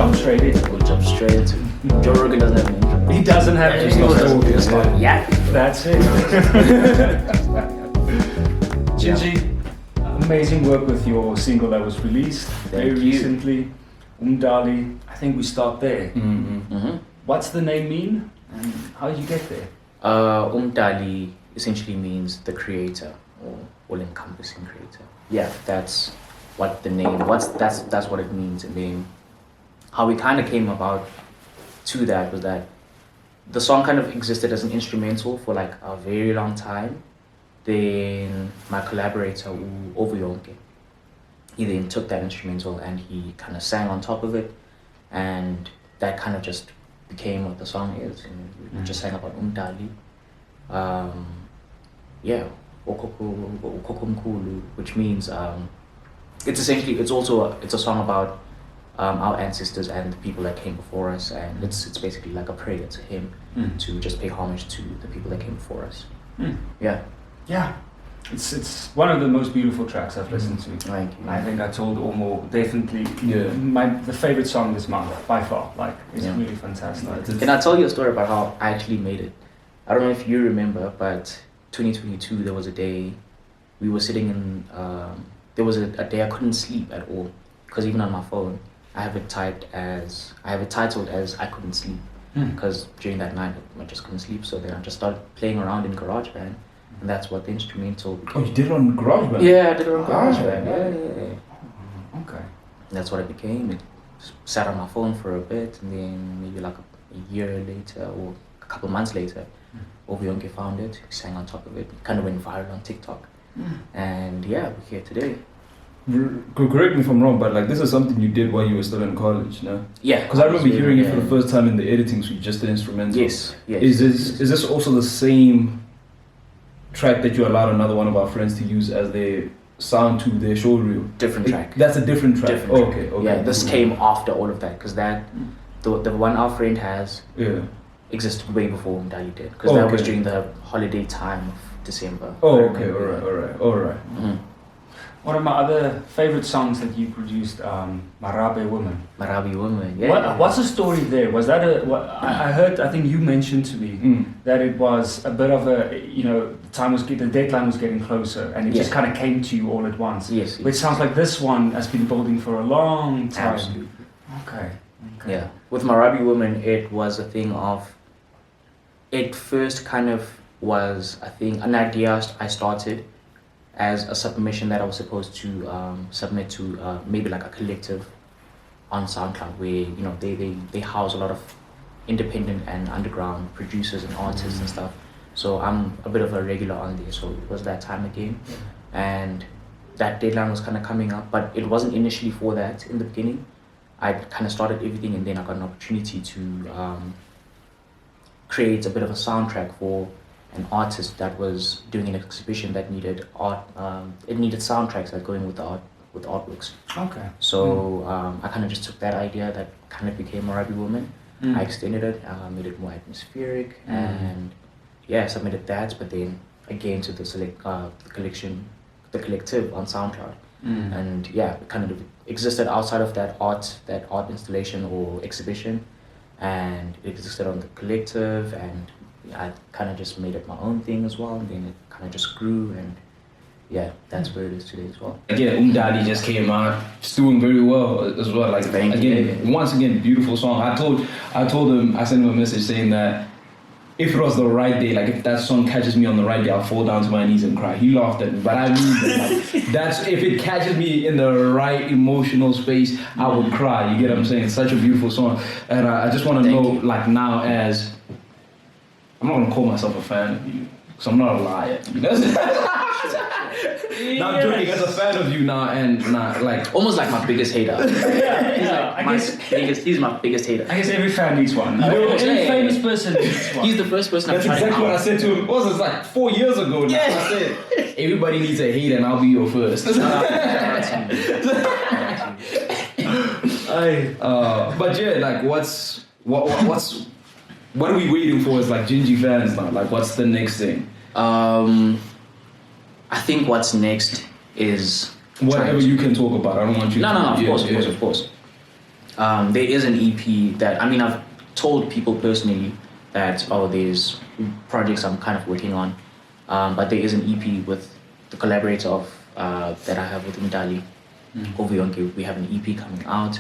jump straight in. We'll jump straight into it. Joe Rogan doesn't have an intro. He doesn't have to start. Yeah. That's it. Jinji, amazing work with your single that was released very recently. Umdali. I think we start there. What's the name mean and how did you get there? Umdali essentially means the creator or all-encompassing creator. Yeah, that's what the name. That's what it means. And then how we kind of came about to that was that the song kind of existed as an instrumental for like a very long time. Then my collaborator Ovuyonke, he then took that instrumental and he kind of sang on top of it, and that kind of just became what the song is. And we just sang about Umdali. Yeah, Okokomkulu, which means it's a song about our ancestors and the people that came before us, and it's basically like a prayer to him to just pay homage to the people that came before us. Yeah, it's one of the most beautiful tracks I've listened to. Thank you. I think I told Omo definitely the favorite song this month by far. Like it's really fantastic. Can I tell you a story about how I actually made it? I don't know if you remember, but 2022 there was a day we were sitting in. There was a day I couldn't sleep at all because even on my phone I have it titled as I couldn't sleep because during that night I just couldn't sleep. So then I just started playing around in GarageBand. And that's what the instrumental became. Oh, you did it on GarageBand? Yeah, I did it on GarageBand. Yeah. Okay. And that's what it became. It sat on my phone for a bit, and then maybe like a year later or a couple months later, Ovuyonke found it, he sang on top of it. It kind of went viral on TikTok. And yeah, we're here today. Correct me if I'm wrong, but like this is something you did while you were still in college, no? Yeah. Because I remember hearing it for the first time in the editing suite, just the instrumental. Yes. Is this also the same track that you allowed another one of our friends to use as their sound to their show reel? Different track. That's a different track. Okay. Yeah, this came after all of that because that the one our friend has existed way before Umdali did because that was during the holiday time of December. Oh, okay. All right. One of my other favorite songs that you produced, Marabe Woman. Marabe Woman, yeah. What's the story there? Was that I think you mentioned to me that it was a bit of a, the deadline was getting closer and it just kind of came to you all at once. Yes. Which sounds like this one has been building for a long time. Absolutely. Okay. Yeah. With Marabe Woman, it was a thing of, it first kind of was, I think, an idea I started as a submission that I was supposed to submit to maybe like a collective on Soundcloud where they house a lot of independent and underground producers and artists and stuff. So I'm a bit of a regular on there, so it was that time again. And that deadline was kind of coming up, but it wasn't initially for that in the beginning. I kind of started everything and then I got an opportunity to create a bit of a soundtrack for an artist that was doing an exhibition that needed art. It needed soundtracks that go in with the art, with artworks. Okay. So I kind of just took that idea that kind of became Marabe Woman. I extended it, made it more atmospheric, and submitted that. But then again to the collective on SoundCloud, and it kind of existed outside of that art installation or exhibition, and it existed on the collective and. I kind of just made it my own thing as well, and then it kind of just grew, and that's where it is today as well. Again, Umdali just came out, it's doing very well as well. Like once again, beautiful song. I told him, I sent him a message saying that if it was the right day, like if that song catches me on the right day, I'll fall down to my knees and cry. He laughed at me, but I mean that, like, that's if it catches me in the right emotional space, I would cry. You get what I'm saying? It's such a beautiful song, and I just want to know, like now as I'm not gonna call myself a fan of you, because I'm not a liar. Now I'm joking as a fan of you now, and like almost like my biggest hater. He's my biggest hater. I guess every fan needs one. Every famous person needs one. He's the first person. That's exactly what I said to him. What was it, like 4 years ago now? I said everybody needs a hater, and I'll be your first. But yeah, like what are we waiting for as like Jinji fans now? Like what's the next thing? I think what's next is whatever you can talk about. I don't want you No, of course. There is an EP that, I mean, I've told people personally that, there's projects I'm kind of working on, but there is an EP with the collaborator of that I have with Mdali, Ovionke. We have an EP coming out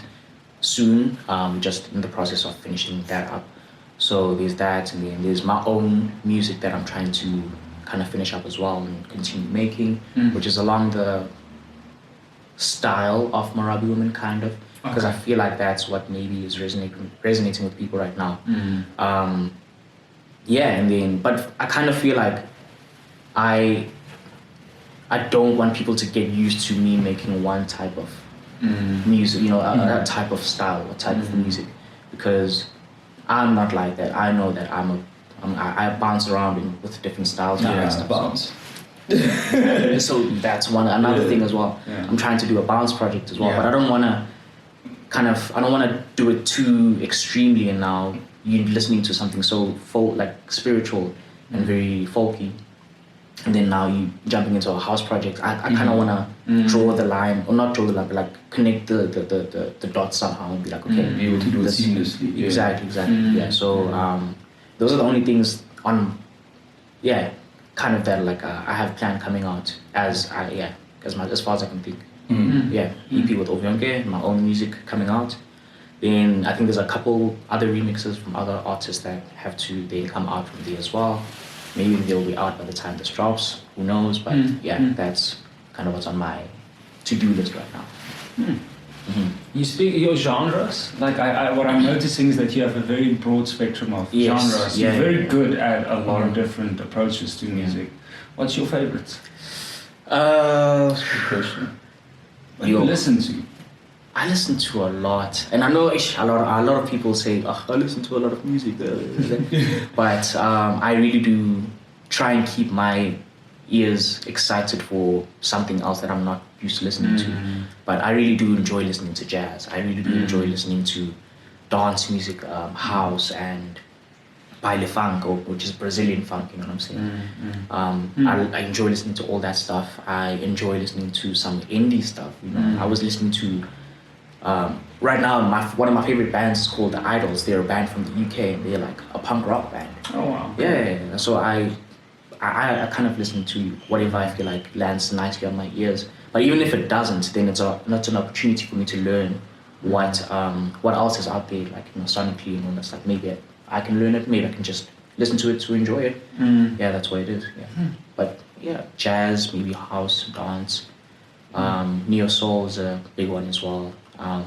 soon, just in the process of finishing that up. So there's that, and then there's my own music that I'm trying to kind of finish up as well and continue making, which is along the style of Marabi Women, kind of, because I feel like that's what maybe is resonating with people right now. And then, but I kind of feel like I don't want people to get used to me making one type of music, that type of style, a type of music, because I'm not like that. I know that I bounce around with different styles. Bounce. So that's another thing as well. Yeah. I'm trying to do a bounce project as well, but I don't want to do it too extremely, and now you're listening to something so spiritual and very folky, and then now you jumping into a house project. I kind of want to draw the line, or not draw the line, but like connect the dots somehow and be like, okay, be able to do it seamlessly. Exactly. Yeah. So those are the only things kind of that I have planned coming out as far as I can think. EP with Ovionke, my own music coming out. Then I think there's a couple other remixes from other artists that they come out from there as well. Maybe they'll be out by the time this drops, who knows, but that's kind of what's on my to-do list right now. You speak your genres, like what I'm noticing is that you have a very broad spectrum of genres. You're very good at a lot of different approaches to music. What's your favorites? Good question. What do you listen to? I listen to a lot, and I know a lot of people say, I listen to a lot of music, but I really do try and keep my ears excited for something else that I'm not used to listening to. But I really do enjoy listening to jazz. I really do enjoy listening to dance music, house, and baile funk, which is Brazilian funk, you know what I'm saying? I enjoy listening to all that stuff. I enjoy listening to some indie stuff, I was listening to right now, one of my favorite bands is called The Idols. They're a band from the UK, and they're like a punk rock band. Oh wow! Yeah. So I kind of listen to whatever I feel like lands nicely on my ears. But even if it doesn't, then it's not an opportunity for me to learn what else is out there, like sonically and all that stuff. Maybe I can learn it. Maybe I can just listen to it to enjoy it. Yeah, that's what it is. Yeah. But yeah, jazz, maybe house, dance, neo soul is a big one as well. A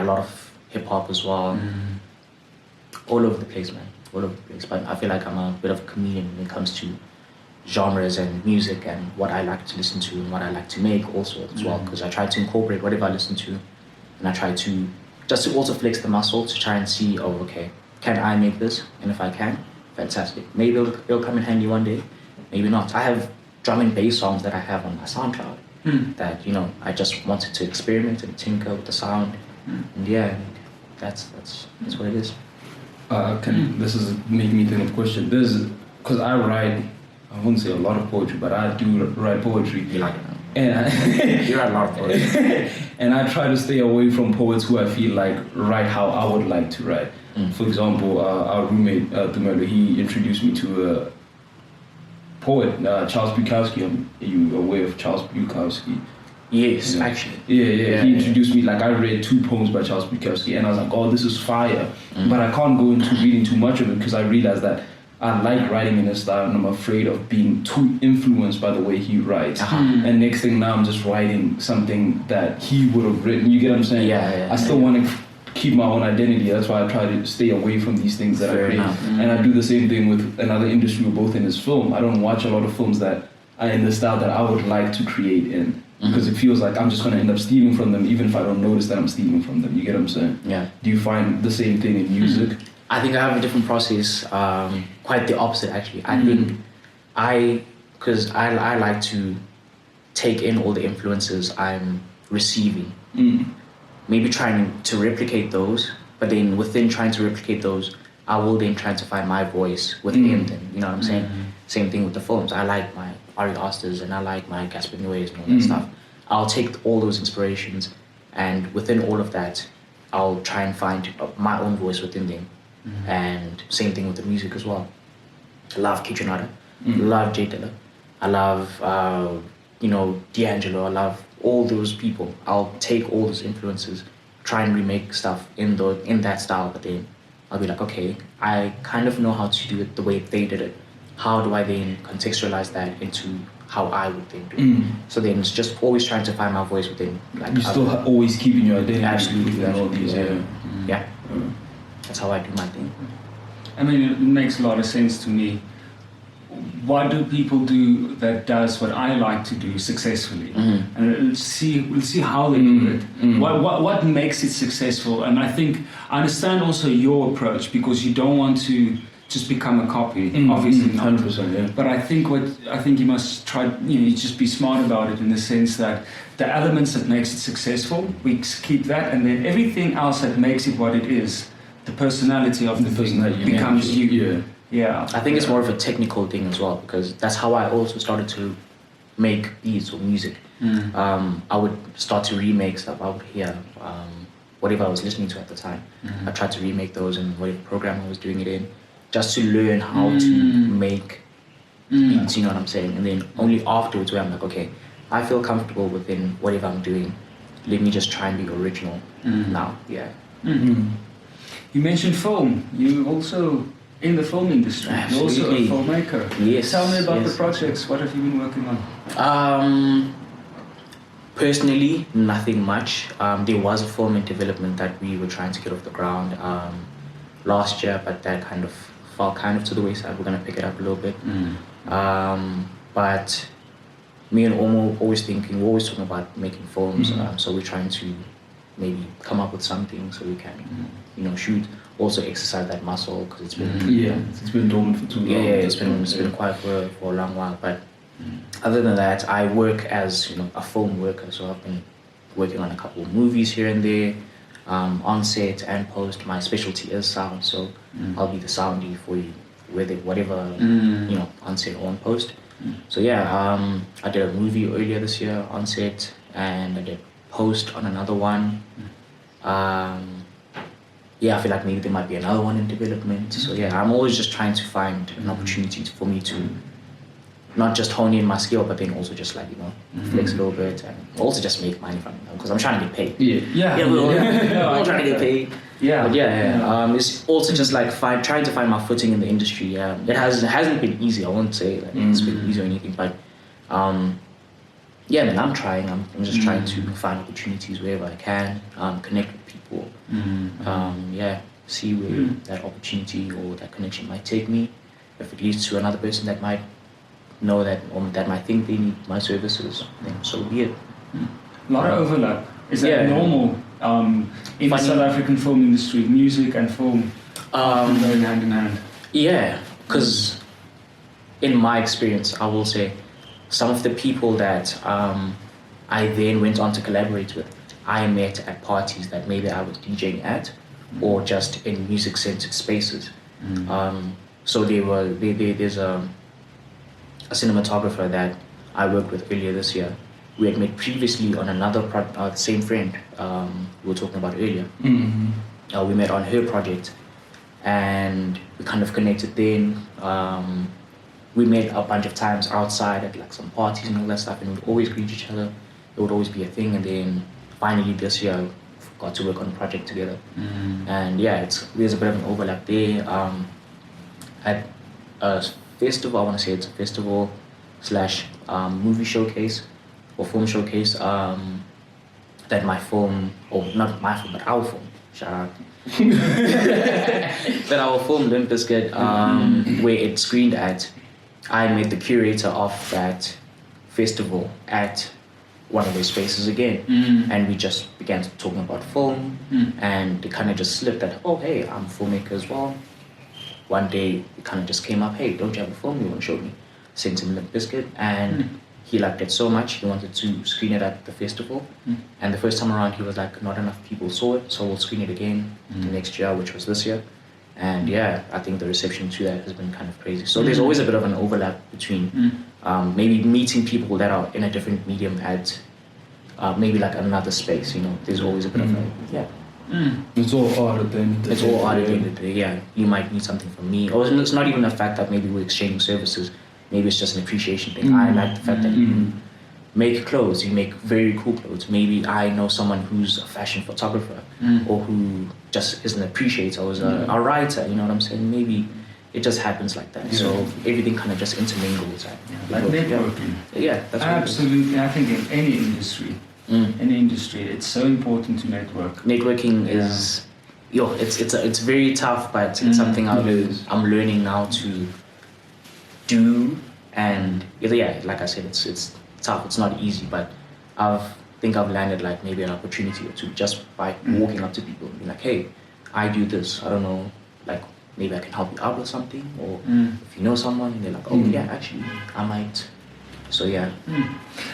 lot of hip hop as well. All over the place, man. All over the place. But I feel like I'm a bit of a chameleon when it comes to genres and music and what I like to listen to and what I like to make also as well, because I try to incorporate whatever I listen to, and I try to just to also flex the muscle to try and see, can I make this? And if I can, fantastic. Maybe it'll come in handy one day, maybe not. I have drum and bass songs that I have on my Soundcloud that I just wanted to experiment and tinker with the sound, and that's what it is. This is making me think of a question. Because I write, I wouldn't say a lot of poetry, but I do write poetry. You like it? And you write a lot of poetry. And I try to stay away from poets who I feel like write how I would like to write. For example, our roommate, Dumelo, he introduced me to a poet, Charles Bukowski. Are you aware of Charles Bukowski? Yes, actually. Yeah. He introduced me, I read 2 poems by Charles Bukowski, and I was like, oh, this is fire. But I can't go into reading too much of it because I realized that I like writing in his style, and I'm afraid of being too influenced by the way he writes. And next thing now, I'm just writing something that he would have written. You get what I'm saying? Yeah. I still want to keep my own identity. That's why I try to stay away from these things that I create. And I do the same thing with another industry, both in his film. I don't watch a lot of films that are in the style that I would like to create in. Because it feels like I'm just going to end up stealing from them, even if I don't notice that I'm stealing from them. You get what I'm saying? Yeah. Do you find the same thing in music? I think I have a different process, quite the opposite actually. I think because I like to take in all the influences I'm receiving. Maybe trying to replicate those, but then within trying to replicate those, I will then try to find my voice within them. You know what I'm saying? Same thing with the films. I like my Ari Asters and I like my Gaspar Noé's and all that stuff. I'll take all those inspirations and within all of that, I'll try and find my own voice within them. And same thing with the music as well. I love Kitchenada, I love J Dilla, I love D'Angelo, I love all those people. I'll take all those influences, try and remake stuff in that style, but then I'll be like, okay, I kind of know how to do it the way they did it. How do I then contextualize that into how I would then do it? So then it's just always trying to find my voice within. Like, you're still always keeping your identity. Absolutely. All these, yeah. That's how I do my thing. I mean, it makes a lot of sense to me. What do people do that does what I like to do successfully? And we'll see how they do it. What makes it successful? And I understand also your approach, because you don't want to just become a copy, obviously not. 100%, yeah. But I think you must try, you just be smart about it in the sense that the elements that makes it successful, we keep that, and then everything else that makes it what it is, the personality of the thing becomes you. Yeah. I think it's more of a technical thing as well, because that's how I also started to make beats or music. I would start to remake stuff. I would hear whatever I was listening to at the time. I tried to remake those in whatever program I was doing it in, just to learn how to make beats, you know what I'm saying? And then only afterwards where I'm like, okay, I feel comfortable within whatever I'm doing. Let me just try and be original now. Yeah. You mentioned film. You also in the film industry. Absolutely. You're also a filmmaker. Yes. Tell me about the projects. What have you been working on? Personally, nothing much. There was a film in development that we were trying to get off the ground last year, but that kind of fell to the wayside. We're gonna pick it up a little bit. But me and Omo always talking about making films. So we're trying to maybe come up with something so we can, shoot. Also exercise that muscle, because it's been it's been dormant for too long. It's been quiet for a long while. But other than that, I work as a film worker. So I've been working on a couple of movies here and there, on set and post. My specialty is sound, so I'll be the soundie for you, whatever on set or on post. So I did a movie earlier this year on set, and I did post on another one. I feel like maybe there might be another one in development. So I'm always just trying to find an opportunity for me to not just hone in my skill, but then also just like flex a little bit, and also just make money from it, because I'm trying to get paid. We're all trying to get paid. But it's also just like trying to find my footing in the industry. It hasn't been easy. I won't say that it's been easy or anything, but man, I'm trying. I'm just trying to find opportunities wherever I can, connect with people, see where that opportunity or that connection might take me. If it leads to another person that might know that, or that might think they need my services, then so be it. A lot of overlap. Is that normal in the South African film industry? Music and film going hand in hand. Yeah, because in my experience, I will say, some of the people that I then went on to collaborate with, I met at parties that maybe I was DJing at, or just in music-centered spaces. So there's a cinematographer that I worked with earlier this year. We had met previously on another the same friend we were talking about earlier. We met on her project, and we kind of connected then. We met a bunch of times outside at like some parties and all that stuff, and we'd always greet each other. It would always be a thing, and then finally this year we got to work on a project together. And there's a bit of an overlap there. At a festival, I want to say it's a festival / movie showcase or film showcase, that my film, or not my film, but our film, shout out, that our film Limp Bizkit, where it screened at, I met the curator of that festival at one of those spaces again, and we just began talking about film, and it kind of just slipped that, oh hey, I'm a filmmaker as well. One day it kind of just came up, hey, don't you have a film you want to show me? Sent him Limp Bizkit, and he liked it so much he wanted to screen it at the festival. And the first time around he was like, not enough people saw it, so we'll screen it again the next year, which was this year. And I think the reception to that has been kind of crazy. So there's always a bit of an overlap between maybe meeting people that are in a different medium at maybe like another space, there's always a bit of like, yeah. It's all art at the end of the It's day. all art at the end of the day, yeah. You might need something from me. Or it's not even the fact that maybe we're exchanging services. Maybe it's just an appreciation thing. I like the fact that you make clothes, you make very cool clothes. Maybe I know someone who's a fashion photographer or who just is an appreciator or is a writer, you know what I'm saying? Maybe it just happens like that. So everything kind of just intermingles. Like networking. Yeah, that's what absolutely. I think in any industry, it's so important to network. Networking is, it's very tough, but it's something I'm learning now to do. And like I said, it's tough. It's not easy, but I think I've landed like maybe an opportunity or two just by walking up to people and be like, hey, I do this. I don't know, like maybe I can help you out with something, or if you know someone, they're like, oh yeah, actually, I might. So yeah.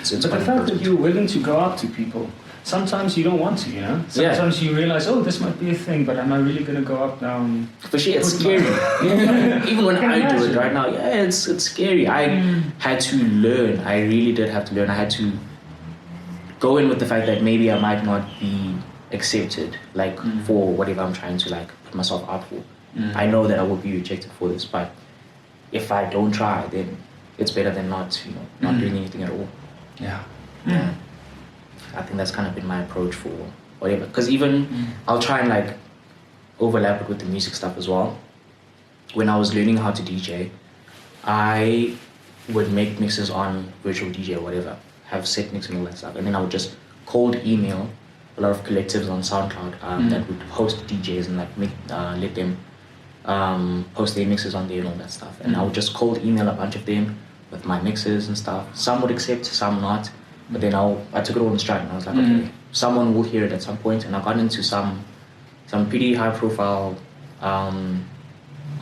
So it's but the fact that you're willing to go up to people, sometimes you don't want to, Sometimes you realize, oh, this might be a thing, but am I really going to go up now? For sure, it's scary. Even when I do it right now, it's scary. I had to learn. I really did have to learn. I had to go in with the fact that maybe I might not be accepted, like for whatever I'm trying to like put myself out for. I know that I will be rejected for this, but if I don't try, then it's better than not, not doing anything at all. Yeah. I think that's kind of been my approach for whatever. Because even I'll try and like overlap it with the music stuff as well. When I was learning how to DJ, I would make mixes on virtual DJ or whatever, have set mix and all that stuff, and then I would just cold email a lot of collectives on SoundCloud that would host DJs and like let them post their mixes on there and all that stuff. And I would just cold email a bunch of them with my mixes and stuff. Some would accept, some not. But then I took it all in stride and I was like, okay, someone will hear it at some point. And I got into some pretty high profile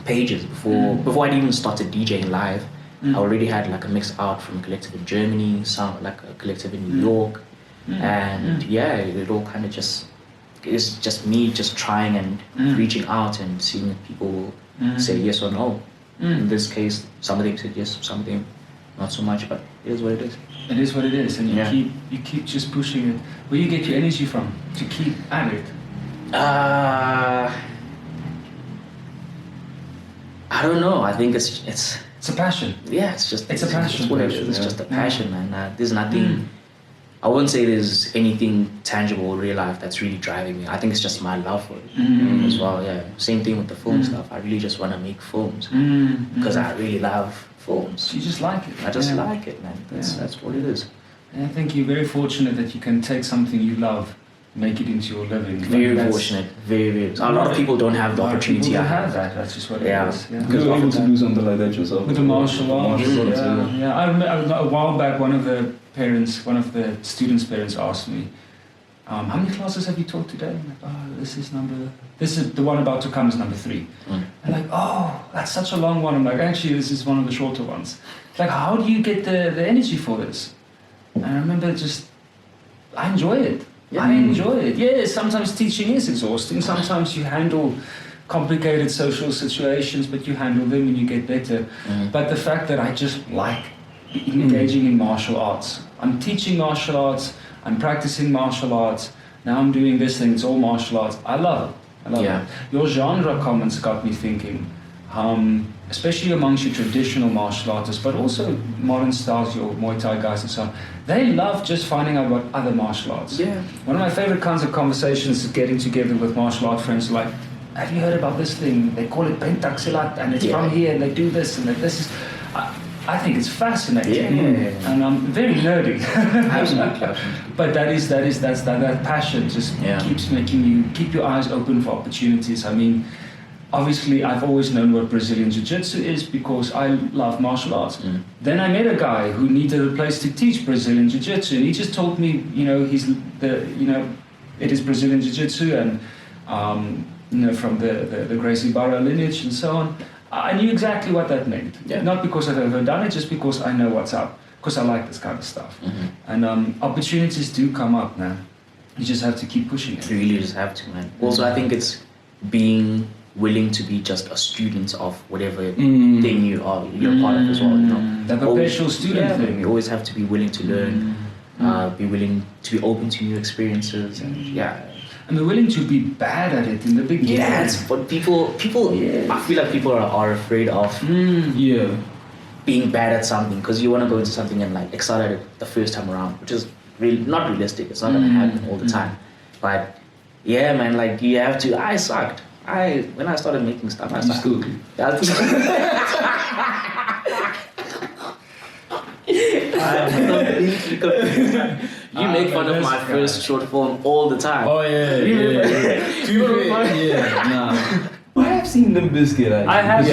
pages before I'd even started DJing live. I already had like a mix out from a collective in Germany, like a collective in New York. And it all kind of it's just me just trying and reaching out and seeing if people say yes or no. In this case, some of them said yes, some of them not so much, but it is what it is. It is what it is, and you keep just pushing it. Where you get your energy from to keep at it? I don't know. I think it's a passion. Yeah, it's a passion. It's what it is. It's just a passion, man. There's nothing. I wouldn't say there's anything tangible in real life that's really driving me. I think it's just my love for it as well. Yeah, same thing with the film stuff. I really just want to make films because I really love films. You just like it. I just like it, man. That's what it is. And I think you're very fortunate that you can take something you love, make it into your living. Very fortunate. Very. A lot of people don't have the opportunity. I have that. That's just what it is. Yeah. Because you're able to do something like that yourself. With the martial arts. Yeah. I remember a while back, one of the students' parents asked me, how many classes have you taught today? I'm like, this is the one about to come is number 3. And like, oh, that's such a long one. I'm like, actually, this is one of the shorter ones. It's like, how do you get the energy for this? And I remember I enjoy it. Yeah. I enjoy it. Yeah, sometimes teaching is exhausting. Sometimes you handle complicated social situations, but you handle them and you get better. But the fact that I just like engaging in martial arts. I'm teaching martial arts. I'm practicing martial arts. Now I'm doing this thing. It's all martial arts. I love it. It. Your genre comments got me thinking, especially amongst your traditional martial artists, but also modern styles, your Muay Thai guys and so on. They love just finding out about other martial arts. Yeah. One of my favorite kinds of conversations is getting together with martial art friends like, have you heard about this thing? They call it pentak silat and it's from here and they do this and this is... I think it's fascinating, and I'm very nerdy. Absolutely. But that passion just keeps making you keep your eyes open for opportunities. I mean, obviously, I've always known what Brazilian Jiu-Jitsu is because I love martial arts. Then I met a guy who needed a place to teach Brazilian Jiu-Jitsu, and he just told me, it is Brazilian Jiu-Jitsu, and from the Gracie Barra lineage and so on. I knew exactly what that meant. Yeah. Not because I've ever done it, just because I know what's up. Because I like this kind of stuff. And opportunities do come up, man. You just have to keep pushing it. You really just have to, man. Also, I think it's being willing to be just a student of whatever thing you're part of as well. The perpetual student thing. You always have to be willing to learn be willing to be open to new experiences, and and be willing to be bad at it in the beginning. Yes, but people, I feel like people are afraid of being bad at something because you want to go into something and like excel at it the first time around, which is really not realistic. It's not gonna happen all the time. But yeah, man, like you have to. I sucked. When I started making stuff, I sucked. Still do. You make fun of my first short form all the time. Oh yeah. Nah. I have seen them biscuit. I have.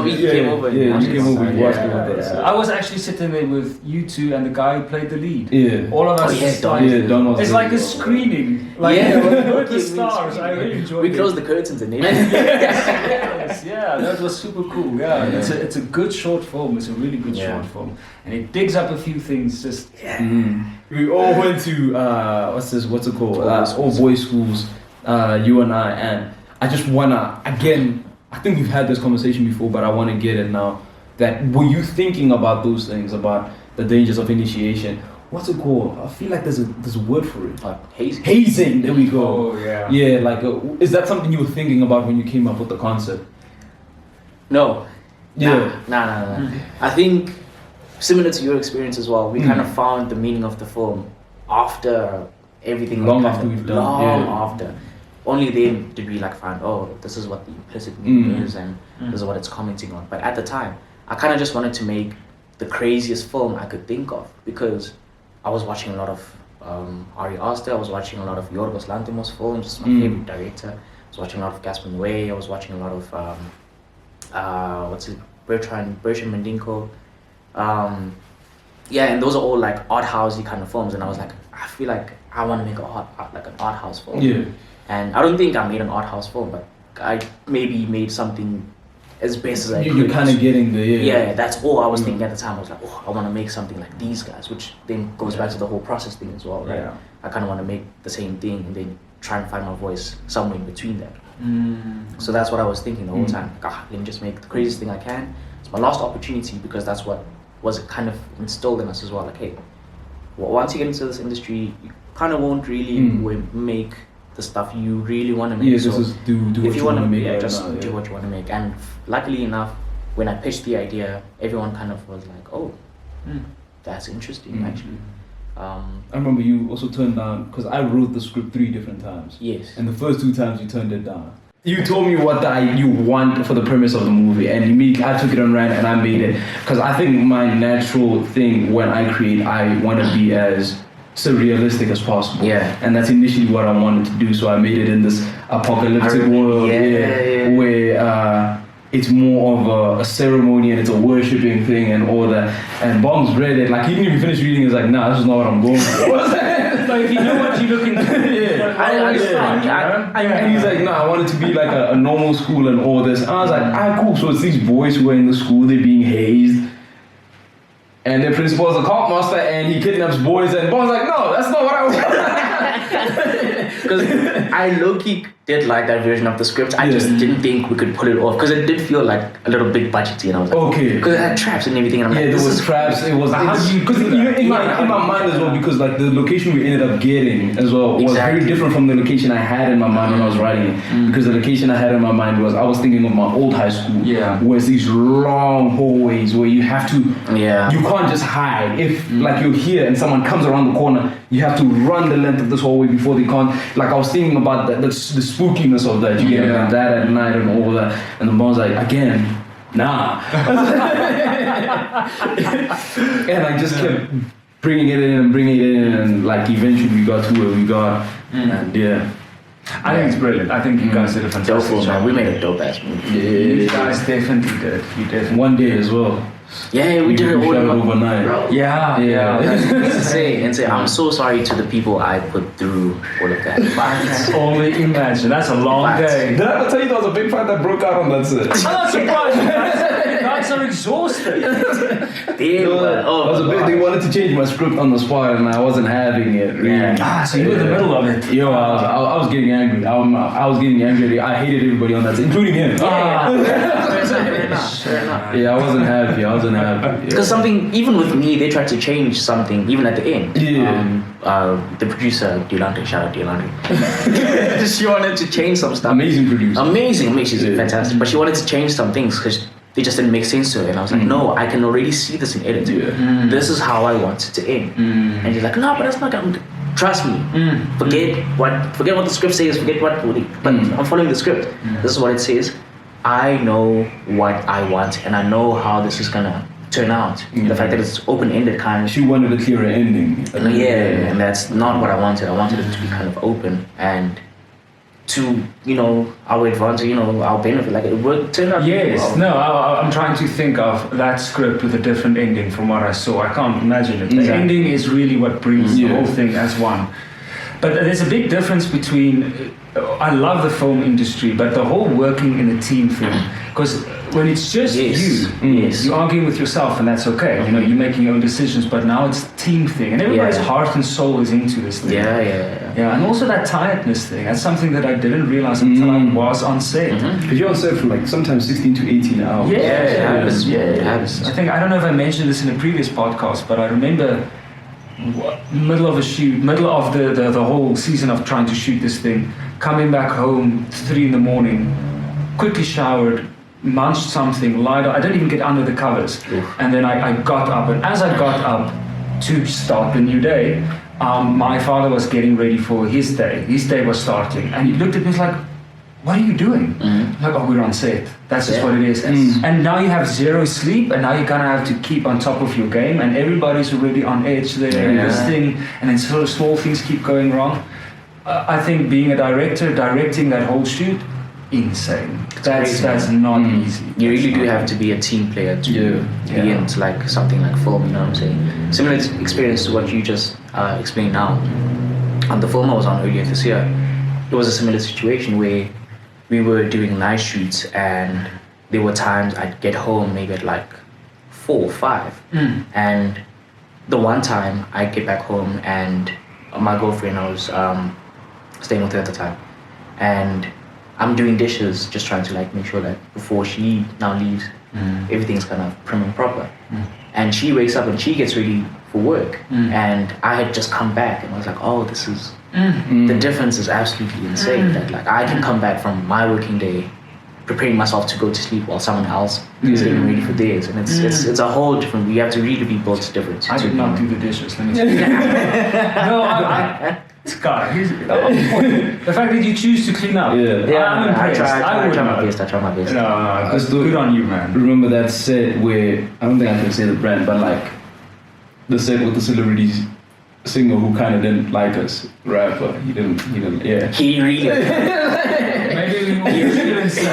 We came over. Yeah, you came over. You watched it with us. I was actually sitting there with you two and the guy who played the lead. Yeah. All of us. Don was it's there. like a screening. Like with the stars. I really enjoyed it. We closed the curtains and everything. Yes, that was super cool. Yeah. It's a good short film. It's a really good short film, and it digs up a few things. Just We all went to what's it called? All boys schools. You and I, and I just wanna again. I think we've had this conversation before, but I want to get it now. That were you thinking about those things, about the dangers of initiation? What's it called? I feel like there's a word for it. Hazing. Hazing. There we go. Oh yeah. Yeah, like is that something you were thinking about when you came up with the concept? No. Yeah. Nah. I think similar to your experience as well. We kind of found the meaning of the film after everything. Long after we've done. Long after. Only then did we like find, this is what the implicit meaning is, and this is what it's commenting on. But at the time, I kind of just wanted to make the craziest film I could think of because I was watching a lot of Ari Aster. I was watching a lot of Yorgos Lanthimos films. It's my favorite director. I was watching a lot of Gaspar Noé. I was watching a lot of Bertrand Mandinko. And those are all like art housey kind of films. And I was like, I feel like I want to make an art house film. Yeah. And I don't think I made an art house film, but I maybe made something as best as I could. You're kind of getting the that's all I was thinking at the time. I was like, I want to make something like these guys, which then goes back to the whole process thing as well, right? Yeah. I kind of want to make the same thing and then try and find my voice somewhere in between that. So that's what I was thinking the whole time. Let me just make the craziest thing I can. It's my last opportunity because that's what was kind of instilled in us as well. Like, hey, once you get into this industry, you kind of won't really make the stuff you really want to make. Yeah, so just do what you want to make. Just do what you want to make. And luckily enough, when I pitched the idea, everyone kind of was like, that's interesting actually. I remember you also turned down, because I wrote the script 3 different times. Yes. And the first 2 times you turned it down. You told me what you want for the premise of the movie, and immediately I took it and ran and I made it. Because I think my natural thing when I create, I want to be as surrealistic as possible. Yeah. And that's initially what I wanted to do. So I made it in this apocalyptic world where it's more of a ceremony and it's a worshipping thing and all that. And Bombs read it, like he didn't even finish reading. He's like, nah, this is not what I'm going for. Like if you know what you're looking for. And he's like, nah, I want it to be like a normal school and all this. And I was like, cool. So it's these boys who are in the school, they're being hazed. And their principal is a cult master and he kidnaps boys, and Bond's like, no, that's not what I want. Because I low-key did like that version of the script. I just didn't think we could pull it off because it did feel like a little big budgety, and I was like, okay, because it had traps and everything, and I'm like, there was traps. It was because in my mind as well, because like the location we ended up getting as well was very different from the location I had in my mind when I was writing it. Because the location I had in my mind was I was thinking of my old high school, where it's these long hallways where you have to, you can't just hide. If like you're here and someone comes around the corner, you have to run the length of this hallway before they can't. Like I was thinking about the spookiness of that. You get that at night and all that. And the mom's like, again, nah. And I just kept bringing it in, and like eventually we got to where we got. And I think it's brilliant. I think you guys did a fantastic job. We made a dope ass movie. You guys definitely did. You did. One day as well. Yeah, we did it all overnight. Yeah. Say, I'm so sorry to the people I put through all of that. I can only imagine. That's a long day. Did I ever tell you there was a big fight that broke out on that set? I'm not surprised. guys are exhausted. They wanted to change my script on the spot, and I wasn't having it. Really. So you were in the middle of it. Yo, I was getting angry. I was getting angry. I hated everybody on that, including him. Yeah, I wasn't happy. Because something, even with me, they tried to change something, even at the end. The producer, Diolante, shout out Diolante. She wanted to change some stuff. Amazing producer. Amazing, she's fantastic. But she wanted to change some things because they just didn't make sense to her. And I was like, no, I can already see this in edit. This is how I want it to end. And she's like, no, but that's not going to... Trust me. Forget what the script says. But I'm following the script. This is what it says. I know what I want, and I know how this is gonna turn out. The fact that it's open-ended kind of... She wanted a clearer ending. And that's not what I wanted. I wanted it to be kind of open and to, our advantage, our benefit. Like, it would turn out... Yes. Well. No, I'm trying to think of that script with a different ending from what I saw. I can't imagine it. The ending is really what brings the whole thing as one. But there's a big difference between... I love the film industry, but the whole working in a team thing, because when it's just you're arguing with yourself, and that's okay. You're making your own decisions, but now it's a team thing, and everybody's heart and soul is into this thing. Yeah, and also that tiredness thing. That's something that I didn't realize until I was on set. Because you're on set for like sometimes 16 to 18 hours. It happens. I don't know if I mentioned this in a previous podcast, but I remember middle of the whole season of trying to shoot this thing, coming back home 3 a.m, quickly showered, munched something, lied on. I didn't even get under the covers. And then I got up, and as I got up to start the new day, my father was getting ready for his day. His day was starting, and he looked at me, he's like, what are you doing? I'm like, oh, we're on set. That's just what it is. And now you have zero sleep, and now you're gonna have to keep on top of your game, and everybody's already on edge there, and this thing, and then sort of small things keep going wrong. I think being a director, directing that whole shoot, insane. That's not easy. You really do have to be a team player to be into like something like film, you know what I'm saying? Similar experience to what you just explained now. On the film I was on earlier this year, it was a similar situation where we were doing night shoots, and there were times I'd get home maybe at like 4 or 5. And the one time I get back home, and my girlfriend, I was staying with her at the time, and I'm doing dishes, just trying to like make sure that before she now leaves, everything's kind of prim and proper. And she wakes up and she gets ready for work, and I had just come back, and I was like, oh, this is the difference is absolutely insane. That like I can come back from my working day, preparing myself to go to sleep while someone else is getting ready for theirs, and it's a whole different. We have to really be built different. I did not do the dishes. Let me say. No, this guy. The fact that you choose to clean up. I'm impressed. I try my best. No, good on you, man. Remember that set where, I don't think I can say the brand, but like the set with the celebrities singer who kind of didn't like us, rapper. He didn't. He really. Maybe we shouldn't say.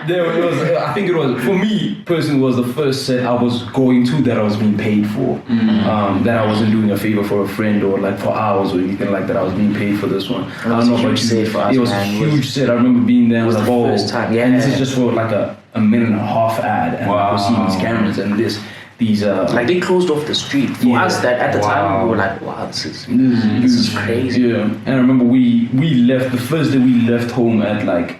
I think it was, for me personally, it was the first set I was going to that I was being paid for. That I wasn't doing a favor for a friend or like for hours or anything like that. I was being paid for this one. I don't know about you. It was a huge set. I remember being there. It was the first time. And this is just for like a minute and a half ad, and I was seeing these cameras and these like they closed off the street for us. That at the time we were like, wow, this is crazy. Yeah, and I remember we left the first day. We left home at like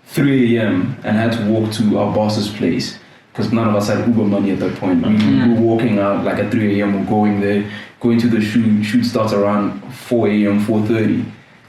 3 a.m. and had to walk to our boss's place because none of us had Uber money at that point. We were walking out like at 3 a.m. We're going there, going to the shoot. Shoot starts around 4 a.m., 4:30,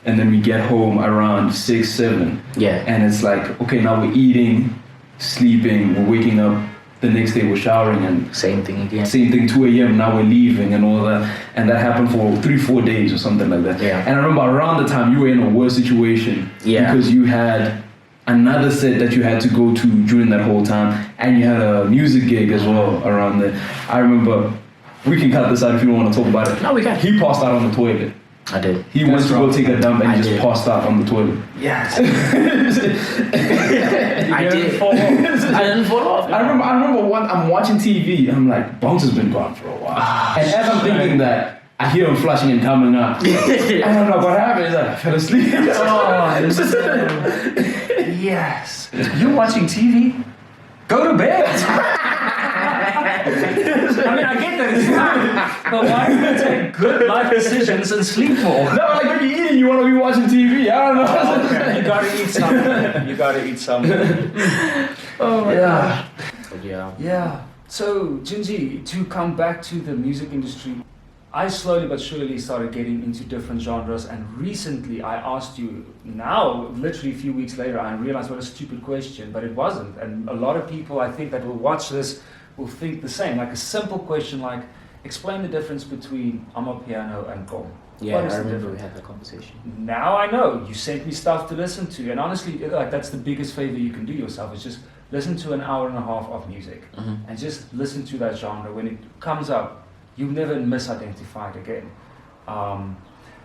and then we get home around 6, 7. Yeah, and it's like, okay, now we're eating, sleeping, we're waking up. The next day we're showering, and same thing again. Same thing, 2 a.m. Now we're leaving and all that, and that happened for 3-4 days or something like that. Yeah. And I remember around the time you were in a worse situation because you had another set that you had to go to during that whole time, and you had a music gig as well around there. I remember, we can cut this out if you don't want to talk about it. No, we can. He passed out on the toilet. I did. He went to go take a dump and he just passed out on the toilet. Yes. I did. I didn't fall off. I remember one, I'm watching TV and I'm like, Bounce has been gone for a while. And as I'm thinking that, I hear him flushing and coming up. And I'm like, what happened? He's like, I fell asleep. Yes. You're watching TV? Go to bed. I mean, I get that it's fine, but why don't you take good life decisions and sleep more? No, like when you're eating, you want to be watching TV. I don't know. Oh, okay. You gotta eat something. You gotta eat something. Oh my God. Yeah. So, Jinji, to come back to the music industry, I slowly but surely started getting into different genres, and recently I asked you, now literally a few weeks later I realized what a stupid question, but it wasn't. And a lot of people I think that will watch this will think the same, like a simple question like, explain the difference between amapiano and gqom. Yeah, I remember we had that conversation. Now I know, you sent me stuff to listen to, and honestly, like that's the biggest favor you can do yourself, is just listen to an hour and a half of music, and just listen to that genre. When it comes up, you'll never misidentify it again.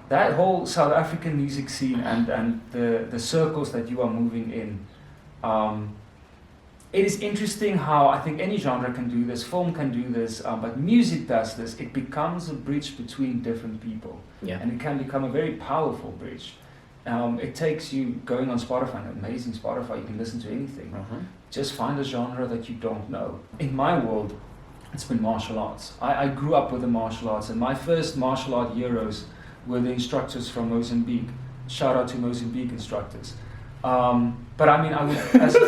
That whole South African music scene and the circles that you are moving in, it is interesting how I think any genre can do this, film can do this, but music does this. It becomes a bridge between different people, and it can become a very powerful bridge. It takes you going on Spotify, an amazing Spotify, you can listen to anything. Just find a genre that you don't know. In my world, it's been martial arts. I grew up with the martial arts, and my first martial art heroes were the instructors from Mozambique. Shout out to Mozambique instructors. But I mean, I would, as a,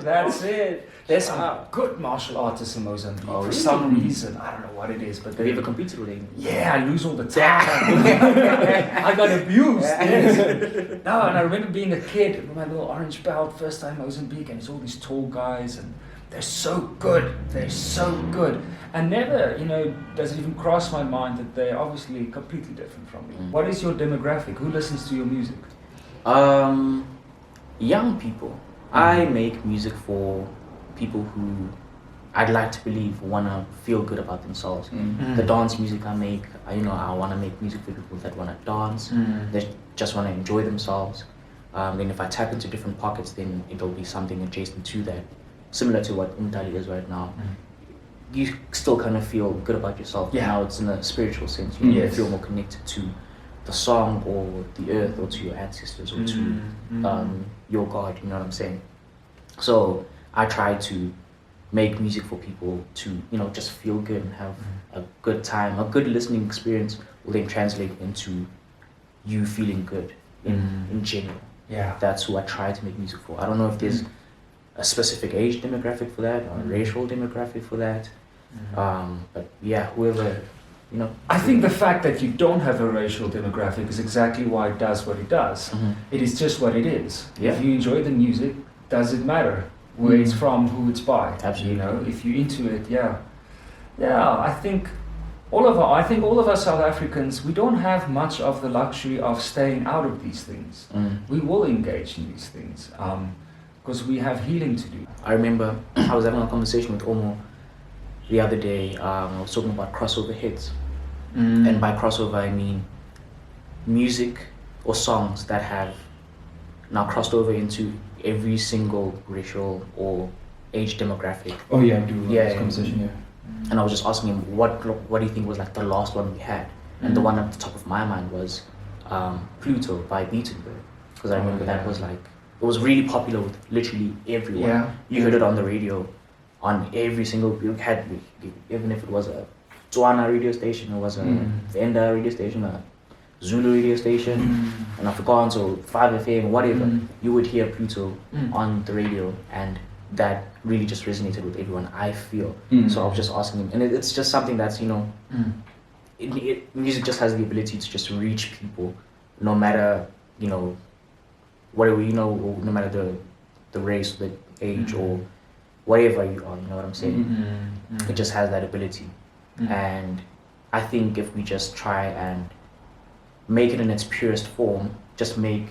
that's it. There's some good martial artists in Mozambique. For some reason, I don't know what it is, but have you ever competed with them? Yeah, I lose all the time. I got abused. Yes. No, and I remember being a kid with my little orange belt, first time Mozambique, and it's all these tall guys, and they're so good. They're so good. And never, does it even cross my mind that they're obviously completely different from me. What is your demographic? Who listens to your music? Young people. I make music for people who I'd like to believe want to feel good about themselves. The dance music I make, I want to make music for people that want to dance, that just want to enjoy themselves. Then if I tap into different pockets, then it'll be something adjacent to that, similar to what Umdali is right now. You still kind of feel good about yourself. Now it's in a spiritual sense. You feel more connected to the song or the earth or to your ancestors or to your God, you know what I'm saying? So I try to make music for people to, just feel good and have a good time. A good listening experience will then translate into you feeling good in general. Yeah. That's who I try to make music for. I don't know if there's a specific age demographic for that or a racial demographic for that. But yeah, whoever, I think the fact that you don't have a racial demographic is exactly why it does what it does. It is just what it is. If you enjoy the music, does it matter where it's from, who it's by? Absolutely. If you're into it, yeah. I think all of us South Africans, we don't have much of the luxury of staying out of these things. We will engage in these things because we have healing to do. I remember I was having a conversation with Omo the other day. I was talking about crossover hits, and by crossover I mean music or songs that have now crossed over into every single racial or age demographic. Oh yeah, I do. This conversation, And I was just asking him, what do you think was like the last one we had? And the one at the top of my mind was Pluto by Beatenberg, because I remember that was like, it was really popular with literally everyone. You heard it on the radio, on every single, you had, even if it was a Tswana radio station, it was a Venda radio station, a Zulu radio station, an Afrikaans or 5FM, whatever, you would hear Pluto on the radio, and that really just resonated with everyone, I feel. So I was just asking him, and it's just something that's, music just has the ability to just reach people, no matter, whatever, no matter the race, the age, or whatever you are, you know what I'm saying? It just has that ability. And I think if we just try and make it in its purest form, just make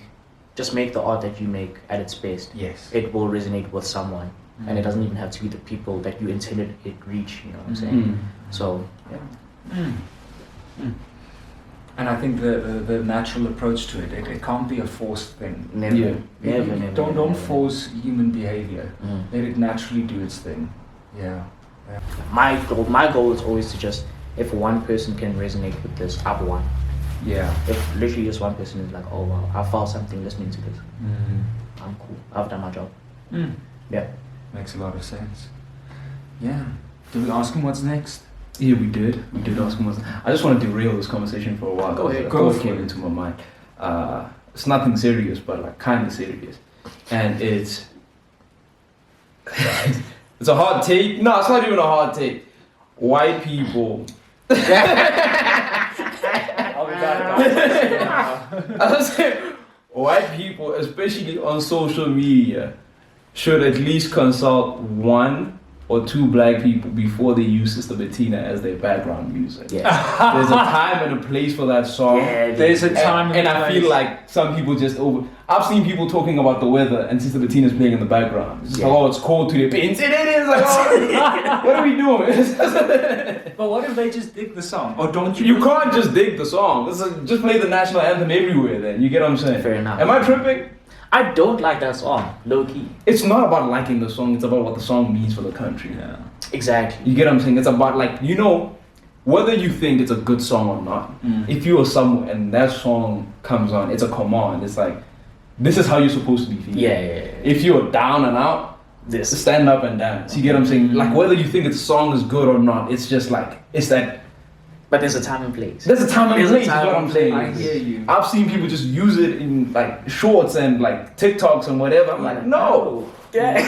the art that you make at its best. It will resonate with someone, and it doesn't even have to be the people that you intended it reach. You know what I'm saying? So yeah. And I think the natural approach to it can't be a forced thing. Never. Don't force human behavior. Let it naturally do its thing. My goal is always to just, if one person can resonate with this, I've won. If literally just one person is like, oh wow, I felt something listening to this, I'm cool, I've done my job. Yeah. Makes a lot of sense. Yeah. Did we ask him what's next? Yeah, we did. We did ask him. I just want to derail this conversation for a while. Go ahead. Go came into my mind. It's nothing serious, but like kind of serious, and it's it's a hard take. No, it's not even a hard take. White people. Oh, we got it. I was saying, white people, especially on social media, should at least consult one or two black people before they use Sister Bettina as their background music. Yeah. There's a time and a place for that song. Yeah, There's a time and I feel like some people just I've seen people talking about the weather and Sister Bettina's playing in the background. It's just like, oh, it's cold today. It is like, oh, what are we doing? But what if they just dig the song? Or don't you? You can't just dig the song. Just play the national anthem everywhere then. You get what I'm saying? Fair enough. Am I tripping? I don't like that song, low key. It's not about liking the song, it's about what the song means for the country. Yeah. Exactly. You get what I'm saying? It's about like, whether you think it's a good song or not, if you are somewhere and that song comes on, it's a command. It's like, this is how you're supposed to be feeling. Yeah. If you're down and out, stand up and dance. You get what I'm saying? Like whether you think the song is good or not, it's just like, it's that. But there's a time and place. There's a time and place, is what I'm saying. I hear you. I've seen people just use it in like shorts and like TikToks and whatever. I'm like, no. Yeah.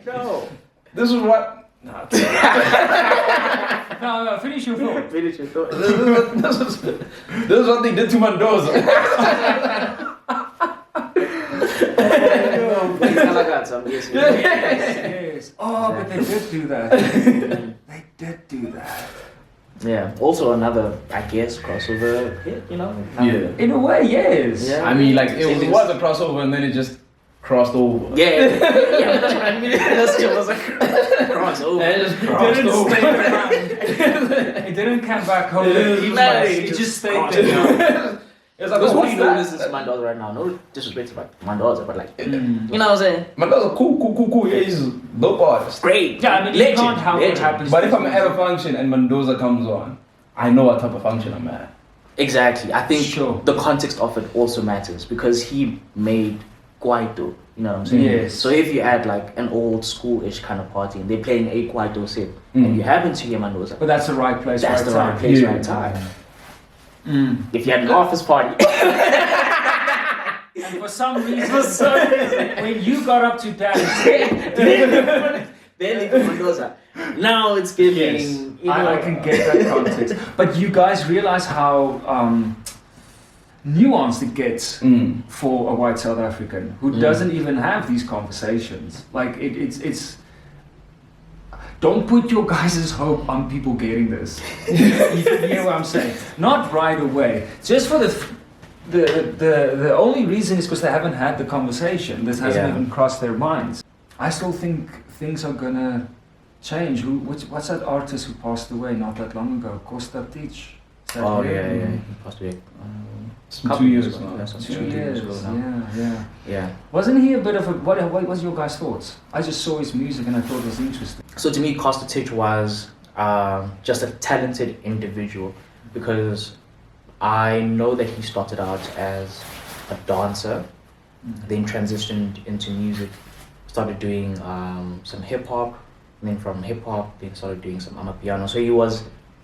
No. This is what. Nah, No, finish your thought. Finish your thought. this is what they did to Mendoza. Yes. Oh, but they did do that. They did do that. Yeah. Also another, I guess, crossover hit, Yeah. In a way, yes. Yeah. I mean, like, it was a crossover and then it just crossed over. Yeah, but that's what I mean. That's just like crossover. And it just crossed over. Stay around. It didn't come back home. It just stayed there. It's like, Because what's we know that? this is Mendoza right now. No disrespect to Mendoza, but like, you know what I'm saying? Mendoza, cool. Yeah, he's a dope artist. Great. Yeah, I mean, you can't help what happens. But if I'm at a function and Mendoza comes on, I know what type of function I'm at. Exactly. I think Sure. the context of it also matters because he made Kwaito. You know what I'm saying? Yes. So if you add like an old school-ish kind of party and they're playing a Kwaito set and you happen to hear Mendoza, But that's the right place, that's right the time. right place, Yeah. right time. Mm. If you had an office party, And for some reason, when you got up to dance, then they put Mendoza. Now it's giving. yes, You know, I can get that context. But you guys realize how nuanced it gets for a white South African who doesn't even have these conversations. Like it's. Don't put your guys' hope on people getting this. You hear what I'm saying? Not right away. Just for the only reason is because they haven't had the conversation. This hasn't even crossed their minds. I still think things are gonna change. What's that artist who passed away not that long ago? Costa Teach. Oh yeah. He passed away. 2 years ago. Yeah, 2 years. ago now. Yeah. Wasn't he a bit of a what was your guys' thoughts? I just saw his music and I thought it was interesting. So to me, Costa Titch was just a talented individual because I know that he started out as a dancer, then transitioned into music, started doing some hip hop, and then from hip hop, then started doing some amapiano. So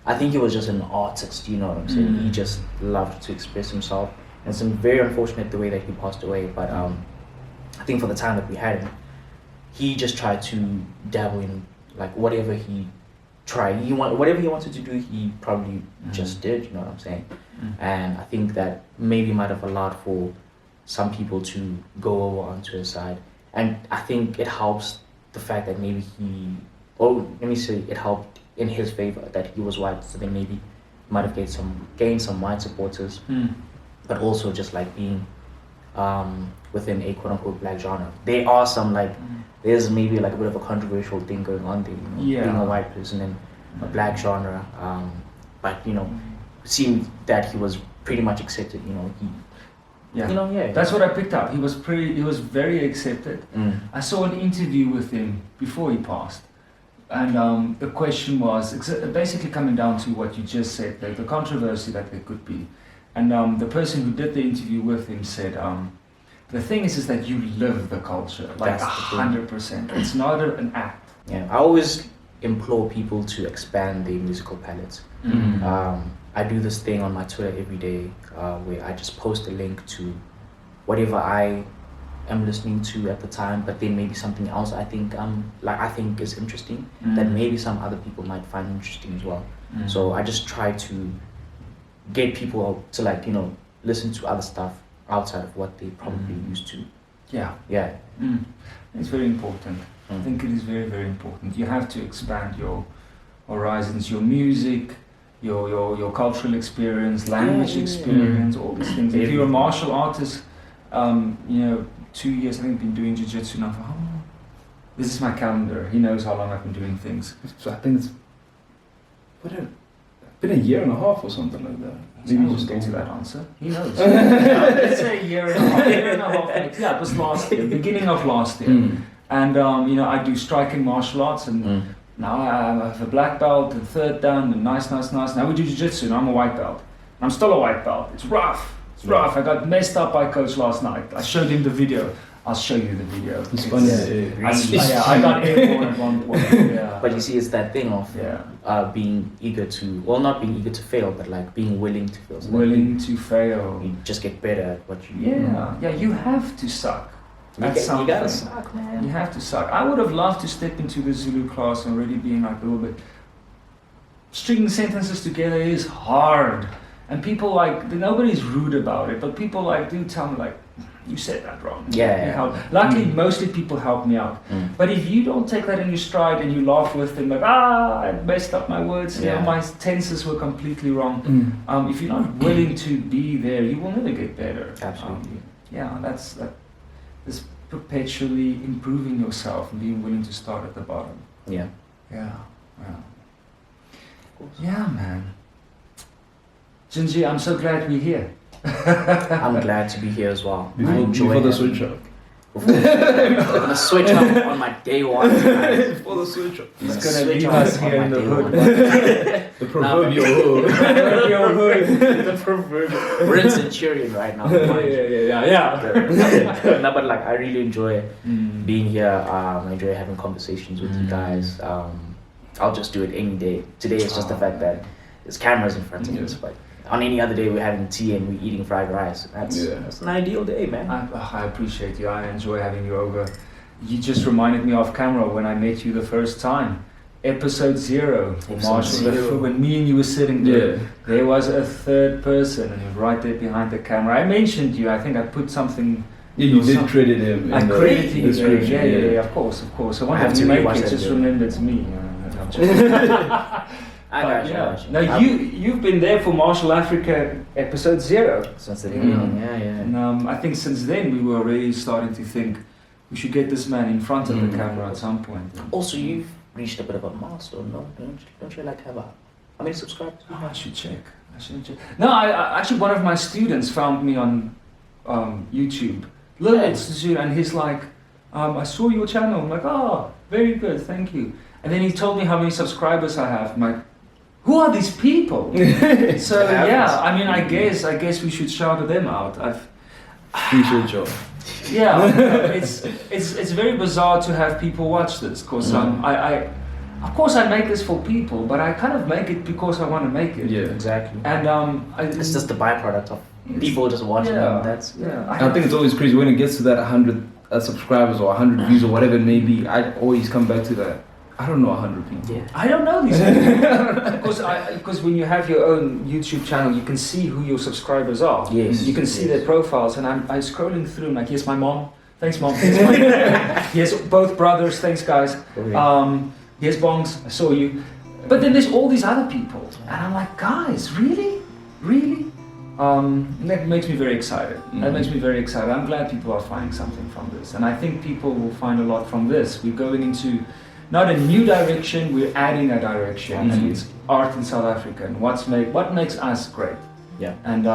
I think he was just an artist, you know what I'm saying? He just loved to express himself. And it's very unfortunate the way that he passed away, but I think for the time that we had him, he just tried to dabble in like whatever he tried. Whatever he wanted to do, he probably just did, you know what I'm saying? And I think that maybe might have allowed for some people to go over onto his side. And I think it helps the fact that maybe it helped in his favor that he was white, so then maybe might have gained some white supporters, but also just like being within a quote unquote black genre. There are some there's maybe like a bit of a controversial thing going on there, being a white person in a black genre, but it seemed that he was pretty much accepted. That's what I picked up. He was very accepted. I saw an interview with him before he passed. And the question was basically coming down to what you just said, the controversy that there could be. And the person who did the interview with him said, the thing is that you live the culture, like 100%. It's not an act. Yeah, I always implore people to expand their musical palettes. I do this thing on my Twitter every day where I just post a link to whatever I am listening to at the time, but then maybe something else I think is interesting that maybe some other people might find interesting as well. So I just try to get people to, like, you know, listen to other stuff outside of what they probably used to. Yeah. It's very important. I think it is very, very important. You have to expand your horizons, your music, your cultural experience, language experience, all these things. If you're a martial artist, you know, 2 years I think I've been doing jiu-jitsu now. This is my calendar. He knows how long I've been doing things. So I think it's been a year and a half or something like that. Maybe just get to that answer. He knows. Let's say a year and a half. Yeah, it was last year, beginning of last year. And you know, I do striking martial arts, and now I have a black belt and third dan, and nice. Now we do jiu-jitsu, and I'm a white belt. I'm still a white belt. It's rough. It's rough. I got messed up by coach last night. I showed him the video. I'll show you the video. It's funny. I got airborne at one point. Yeah. But you see, it's that thing of being eager to, well, not being eager to fail, but like being willing to fail. So willing to fail. You just get better at what you do. Yeah, you have to suck. You gotta suck, man. You have to suck. I would have loved to step into the Zulu class and already being like a little bit. Stringing sentences together is hard. And people like, nobody's rude about it, but people like do tell me like, you said that wrong. Luckily, mostly people help me out. But if you don't take that in your stride and you laugh with them like, I messed up my words, you know, my tenses were completely wrong. If you're not willing to be there, you will never get better. Absolutely. That's perpetually improving yourself and being willing to start at the bottom. Yeah, man. Jinji, I'm so glad we're here. I'm glad to be here as well. Before the switch up. I'm gonna switch up on my day one. Before the switch up. He's gonna leave us here in the hood. The proverbial hood. The proverbial. We're in Centurion right now. Yeah. No, but like I really enjoy being here. I enjoy having conversations with you guys. I'll just do it any day. Today is just the fact that there's cameras in front of us, but on any other day we're having tea and we're eating fried rice. That's an ideal day, man. I appreciate you. I enjoy having you over. You just reminded me off camera when I met you the first time. Episode 0 for Marshall. When me and you were sitting there, there was a third person and he was right there behind the camera. I mentioned you. I think I put something. You did credit him. I credited you. Yeah, of course. So I have to make it. Just remember it's me. I got you. No, you've been there for Marshall Africa episode 0. Since the beginning, And I think since then we were already starting to think we should get this man in front of the camera at some point. Also, you've reached a bit of a milestone, no? Don't you like have how many subscribers? I should check. No, I actually one of my students found me on YouTube. And he's like, I saw your channel. I'm like, oh, very good, thank you. And then he told me how many subscribers I have. I'm like, who are these people? So I mean, I guess we should shout them out. Appreciate you. It's very bizarre to have people watch this because of course I make this for people, but I kind of make it because I want to make it. Yeah, exactly. And it's just the byproduct of people just watching them. I think it's always crazy when it gets to that 100 subscribers or 100 views or whatever it may be. I always come back to that. I don't know 100 people. Yeah. I don't know these people. Because when you have your own YouTube channel, you can see who your subscribers are. Yes. You can see their profiles, and I'm scrolling through. I'm like, here's my mom. Thanks, mom. Here's both brothers. Thanks, guys. Here's Bongs. I saw you. But then there's all these other people, and I'm like, guys, really? That makes me very excited. That makes me very excited. I'm glad people are finding something from this, and I think people will find a lot from this. We're going into not a new direction, we're adding a direction, and it's art in South Africa and what makes us great. Yeah. And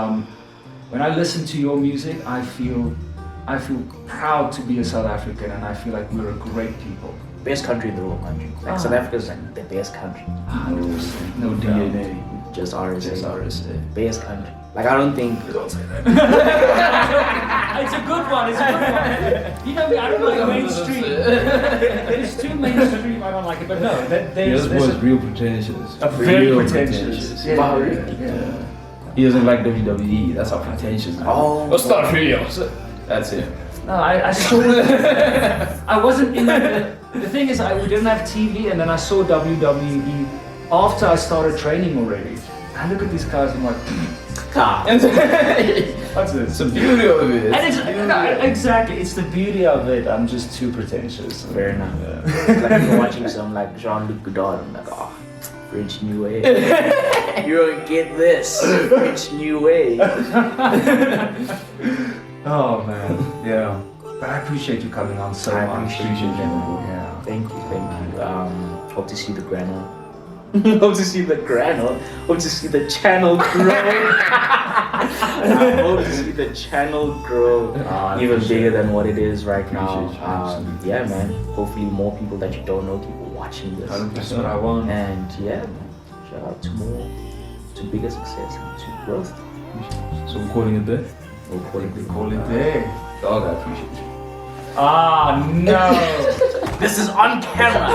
when I listen to your music, I feel proud to be a South African, and I feel like we're a great people. Best country in the world, country. Like South Africa's like the best country. 100%. No DNA. Just RSA. Just RSA. Best country. Like I don't think. It's a good one. It's a good one. You know me. I don't like mainstream. It's too mainstream. I don't like it. But no, there's was real pretentious. very Real pretentious. Wow, Yeah. really? Yeah. He doesn't like WWE. That's how pretentious. Oh. Let's start videos. That's it. No, I saw. I wasn't in the thing is, we didn't have TV, and then I saw WWE after I started training already. I look at these guys, I'm like, what's this? It's the beauty of it. And exactly, it's the beauty of it. I'm just too pretentious. Fair enough. Like if you're watching some like Jean-Luc Godard, I'm like, oh, French New Wave. You don't get this. French New Wave. Oh man, yeah. But I appreciate you coming on so much. I appreciate you. Yeah. Thank you. Hope to see the granule. Hope to see the granule. Hope to see the channel grow. I hope to see the channel grow even bigger than what it is right now. Yeah, man. Hopefully more people that you don't know keep watching this. That's what I want. And yeah, shout out to bigger success, to growth. So we're calling it there? We'll call it. Call it there. Dog, I appreciate you. Ah no! This is on camera.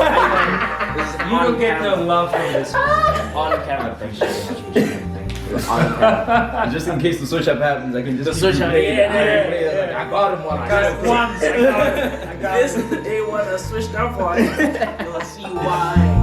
You don't get no love from this. On camera. Thanks very much for sharing. Thank you. On camera. Just in case the switch up happens, I can just The switch up, yeah. yeah. I got him one. I got it once. I got it. This is the day one I switched up on. You'll see why.